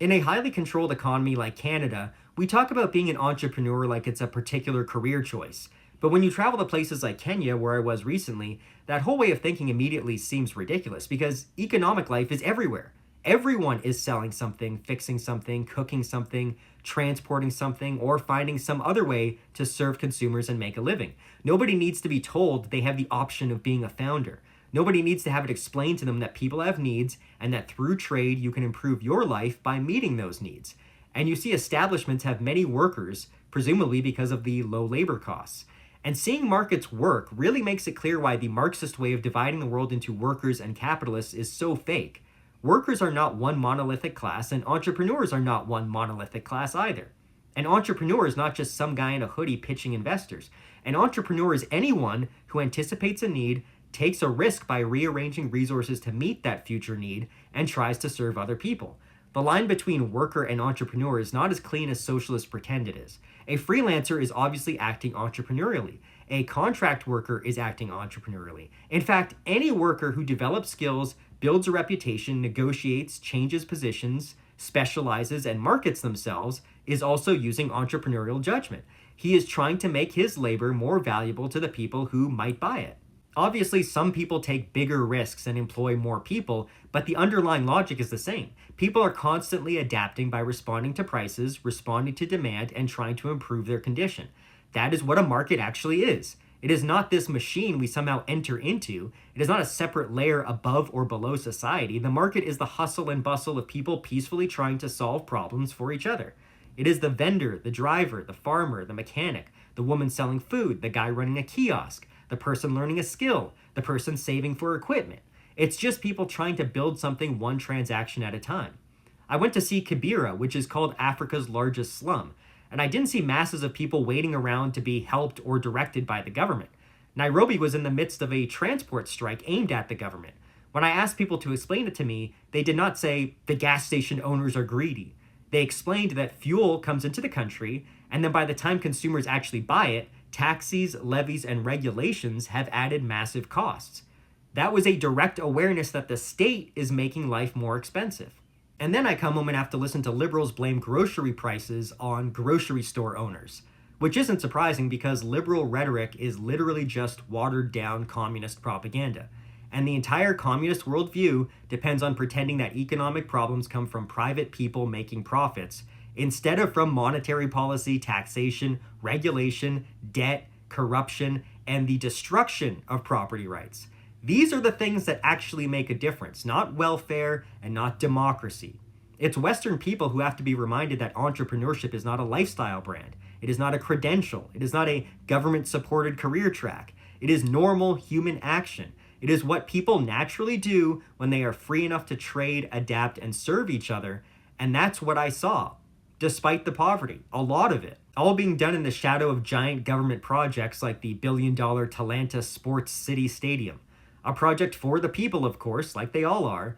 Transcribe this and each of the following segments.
In a highly controlled economy like Canada, we talk about being an entrepreneur like it's a particular career choice. But when you travel to places like Kenya, where I was recently, that whole way of thinking immediately seems ridiculous because economic life is everywhere. Everyone is selling something, fixing something, cooking something, transporting something, or finding some other way to serve consumers and make a living. Nobody needs to be told they have the option of being a founder. Nobody needs to have it explained to them that people have needs and that through trade you can improve your life by meeting those needs. And you see establishments have many workers, presumably because of the low labor costs. And seeing markets work really makes it clear why the Marxist way of dividing the world into workers and capitalists is so fake. Workers are not one monolithic class, and entrepreneurs are not one monolithic class either. An entrepreneur is not just some guy in a hoodie pitching investors. An entrepreneur is anyone who anticipates a need, takes a risk by rearranging resources to meet that future need, and tries to serve other people. The line between worker and entrepreneur is not as clean as socialists pretend it is. A freelancer is obviously acting entrepreneurially. A contract worker is acting entrepreneurially. In fact, any worker who develops skills, builds a reputation, negotiates, changes positions, specializes, and markets themselves is also using entrepreneurial judgment. He is trying to make his labor more valuable to the people who might buy it. Obviously, some people take bigger risks and employ more people, but the underlying logic is the same. People are constantly adapting by responding to prices, responding to demand, and trying to improve their condition. That is what a market actually is. It is not this machine we somehow enter into. It is not a separate layer above or below society. The market is the hustle and bustle of people peacefully trying to solve problems for each other. It is the vendor, the driver, the farmer, the mechanic, the woman selling food, the guy running a kiosk, the person learning a skill, the person saving for equipment. It's just people trying to build something one transaction at a time. I went to see Kibera, which is called Africa's largest slum, and I didn't see masses of people waiting around to be helped or directed by the government. Nairobi was in the midst of a transport strike aimed at the government. When I asked people to explain it to me, they did not say, the gas station owners are greedy. They explained that fuel comes into the country, and then by the time consumers actually buy it, taxes, levies, and regulations have added massive costs. That was a direct awareness that the state is making life more expensive. And then I come home and have to listen to liberals blame grocery prices on grocery store owners, which isn't surprising because liberal rhetoric is literally just watered down communist propaganda. And the entire communist worldview depends on pretending that economic problems come from private people making profits, instead of from monetary policy, taxation, regulation, debt, corruption, and the destruction of property rights. These are the things that actually make a difference, not welfare and not democracy. It's Western people who have to be reminded that entrepreneurship is not a lifestyle brand. It is not a credential. It is not a government-supported career track. It is normal human action. It is what people naturally do when they are free enough to trade, adapt, and serve each other. And that's what I saw. Despite the poverty, a lot of it, all being done in the shadow of giant government projects like the billion-dollar Talanta Sports City Stadium. A project for the people, of course, like they all are.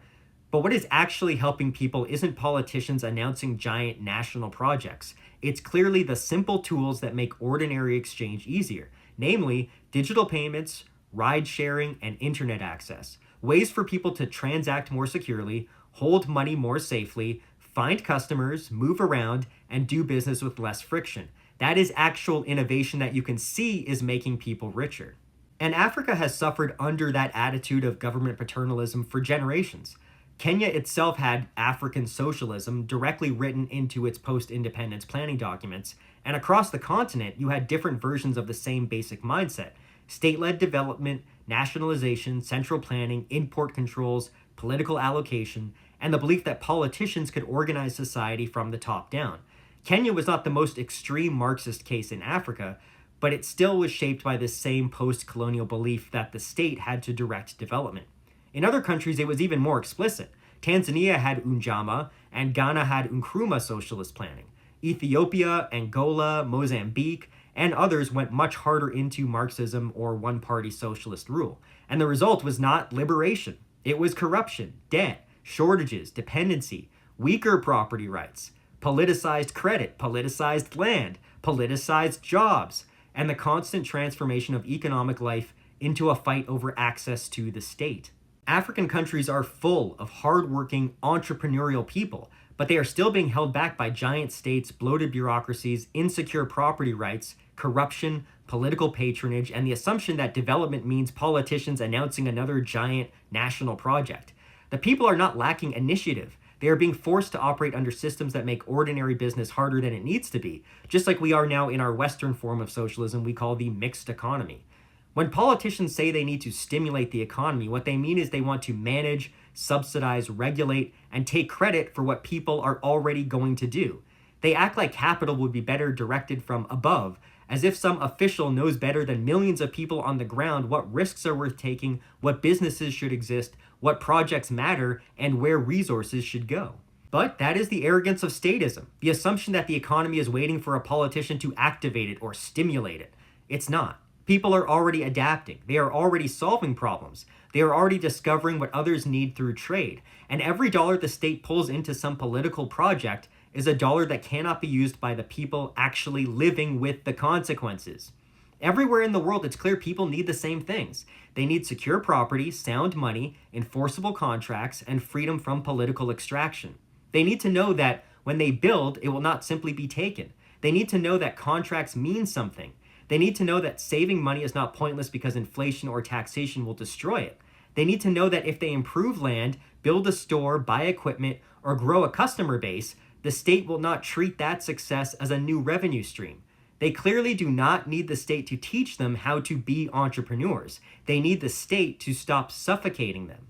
But what is actually helping people isn't politicians announcing giant national projects. It's clearly the simple tools that make ordinary exchange easier, namely digital payments, ride sharing, and internet access. Ways for people to transact more securely, hold money more safely, find customers, move around, and do business with less friction. That is actual innovation that you can see is making people richer. And Africa has suffered under that attitude of government paternalism for generations. Kenya itself had African socialism directly written into its post-independence planning documents, and across the continent you had different versions of the same basic mindset. State-led development, nationalization, central planning, import controls, political allocation, and the belief that politicians could organize society from the top down. Kenya was not the most extreme Marxist case in Africa, but it still was shaped by this same post-colonial belief that the state had to direct development. In other countries, it was even more explicit. Tanzania had Unjama, and Ghana had Nkrumah socialist planning. Ethiopia, Angola, Mozambique, and others went much harder into Marxism or one-party socialist rule. And the result was not liberation. It was corruption, debt, shortages, dependency, weaker property rights, politicized credit, politicized land, politicized jobs, and the constant transformation of economic life into a fight over access to the state. African countries are full of hardworking, entrepreneurial people, but they are still being held back by giant states, bloated bureaucracies, insecure property rights, corruption, political patronage, and the assumption that development means politicians announcing another giant national project. The people are not lacking initiative. They are being forced to operate under systems that make ordinary business harder than it needs to be, just like we are now in our Western form of socialism we call the mixed economy. When politicians say they need to stimulate the economy, what they mean is they want to manage, subsidize, regulate, and take credit for what people are already going to do. They act like capital would be better directed from above, as if some official knows better than millions of people on the ground what risks are worth taking, what businesses should exist, what projects matter, and where resources should go. But that is the arrogance of statism, the assumption that the economy is waiting for a politician to activate it or stimulate it. It's not. People are already adapting. They are already solving problems. They are already discovering what others need through trade. And every dollar the state pulls into some political project is a dollar that cannot be used by the people actually living with the consequences. Everywhere in the world, it's clear people need the same things. They need secure property, sound money, enforceable contracts, and freedom from political extraction. They need to know that when they build, it will not simply be taken. They need to know that contracts mean something. They need to know that saving money is not pointless because inflation or taxation will destroy it. They need to know that if they improve land, build a store, buy equipment, or grow a customer base, the state will not treat that success as a new revenue stream. They clearly do not need the state to teach them how to be entrepreneurs. They need the state to stop suffocating them.